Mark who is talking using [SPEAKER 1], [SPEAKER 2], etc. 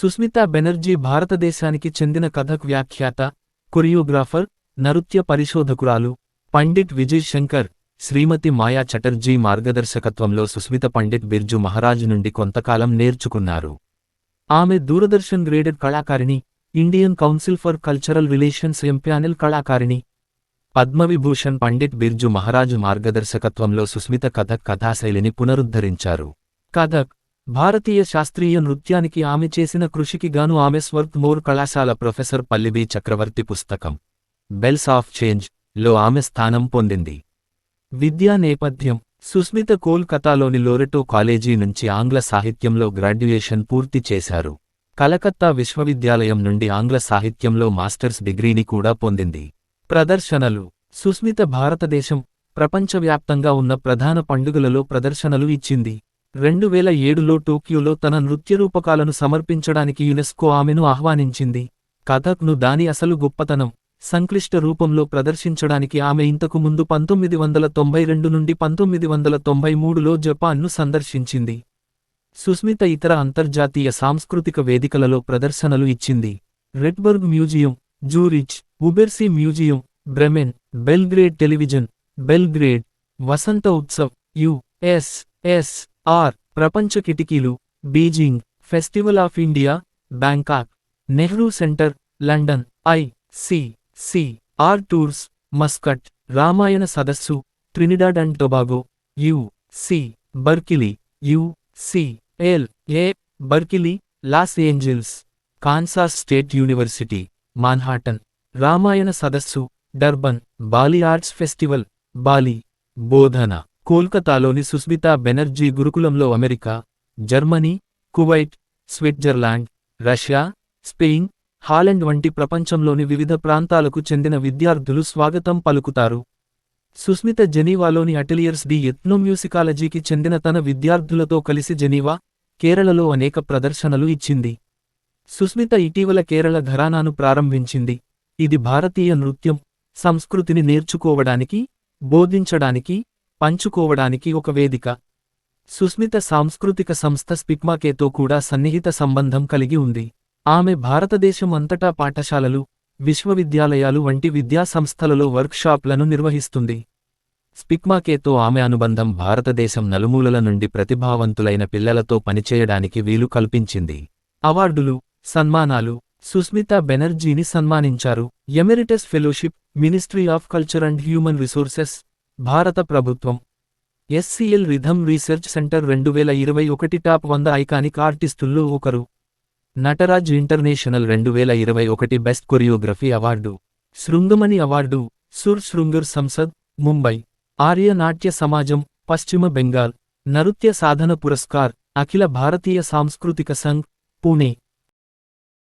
[SPEAKER 1] సుస్మితా బెనర్జీ భారతదేశానికి చెందిన కథక్ వ్యాఖ్యాత, కొరియోగ్రాఫర్, నృత్య పరిశోధకురాలు. పండిట్ విజయ్ శంకర్, శ్రీమతి మాయా చటర్జీ మార్గదర్శకత్వంలో సుస్మిత పండిట్ బిర్జు మహారాజ్ నుండి కొంతకాలం నేర్చుకున్నారు. ఆమె దూరదర్శన్ గ్రేడెడ్ కళాకారిణి, Indian Council for Cultural Relations empanel కళాకారిణి. పద్మవిభూషణ్ పండిట్ బిర్జు మహారాజ్ మార్గదర్శకత్వంలో సుస్మిత కథక్ కథాశైలిని పునరుద్ధరించారు. కథక్, భారతీయ శాస్త్రీయ నృత్యానికి ఆమె చేసిన కృషికి గాను ఆమె స్వర్త్ మోర్ కళాశాల ప్రొఫెసర్ పల్లిబీ చక్రవర్తి పుస్తకం బెల్స్ ఆఫ్ చేంజ్ లో ఆమె స్థానం పొందింది. విద్యా నేపథ్యం. సుస్మిత కోల్కతాలోని లోరెటో కాలేజీ నుంచి ఆంగ్ల సాహిత్యంలో గ్రాడ్యుయేషన్ పూర్తి చేశారు. కలకత్తా విశ్వవిద్యాలయం నుండి ఆంగ్ల సాహిత్యంలో మాస్టర్స్ డిగ్రీని కూడా పొందింది. ప్రదర్శనలు. సుస్మిత భారతదేశం, ప్రపంచవ్యాప్తంగా ఉన్న ప్రధాన పండుగలలో ప్రదర్శనలు ఇచ్చింది. 2007లో టోక్యోలో తన నృత్యరూపకాలను సమర్పించడానికి యునెస్కో ఆమెను ఆహ్వానించింది. కథక్ను దాని అసలు గొప్పతనం, సంక్లిష్ట రూపంలో ప్రదర్శించడానికి ఆమె ఇంతకు ముందు 1992 నుండి 1993లో జపాన్ను సందర్శించింది. సుస్మిత ఇతర అంతర్జాతీయ సాంస్కృతిక వేదికలలో ప్రదర్శనలు ఇచ్చింది. Rietberg museum, Zurich, Ubersee museum, Bremen, Belgrade television, Belgrade, Vasant Utsav, USSR, ప్రపంచ కిటికీలు, Beijing, festival of India, Bangkok, Nehru centre, London, ICCR tours, Muscat, Ramayana సదస్సు, Trinidad and Tobago, UC Berkeley, UCLA Berkeley, Los Angeles, Kansas state university, Manhattan, Ramayana సదస్సు, Durban, Bali arts festival, Bali. బోధన. కోల్కతాలోని సుస్మితా బెనర్జీ గురుకులంలో America, Germany, Kuwait, Switzerland, Russia, Spain, Holland వంటి ప్రపంచంలోని వివిధ ప్రాంతాలకు చెందిన విద్యార్థులు స్వాగతం పలుకుతారు. సుస్మిత జెనీవాలోని అటెలియర్స్ డి ఎథ్నోమ్యూసికాలజీకి చెందిన తన విద్యార్థులతో కలిసి జెనీవా, కేరళలో అనేక ప్రదర్శనలు ఇచ్చింది. సుస్మిత ఇటీవల కేరళ ఘరానాను ప్రారంభించింది. ఇది భారతీయ నృత్యం, సంస్కృతిని నేర్చుకోవడానికి, బోధించడానికి, పంచుకోవడానికి ఒక వేదిక. సుస్మిత సాంస్కృతిక సంస్థ స్పిక్మాకేతో కూడా సన్నిహిత సంబంధం కలిగి ఉంది. ఆమె భారతదేశం అంతటా పాఠశాలలు, విశ్వవిద్యాలయాలు వంటి విద్యా సంస్థలలో వర్క్షాప్లను నిర్వహిస్తుంది. స్పిక్మాకేతో ఆమె అనుబంధం భారతదేశం నలుమూలల నుండి ప్రతిభావంతులైన పిల్లలతో పనిచేయడానికి వీలు కల్పించింది. అవార్డులు, సన్మానాలు. సుస్మితా బెనర్జీని సన్మానించారు. Emeritus fellowship, ministry of culture and human resources, భారత ప్రభుత్వం. SCL rhythm research centre 2021 top 100 iconic ఆర్టిస్టుల్లో ఒకరు. Nataraj international 2021 best choreography award. Shringamani award, Sur Shringar Sansad, Mumbai. Arya Natya సమాజం, పశ్చిమ బెంగాల్. నృత్య సాధన పురస్కార్, అఖిల భారతీయ సాంస్కృతిక సంఘ్, పూణే.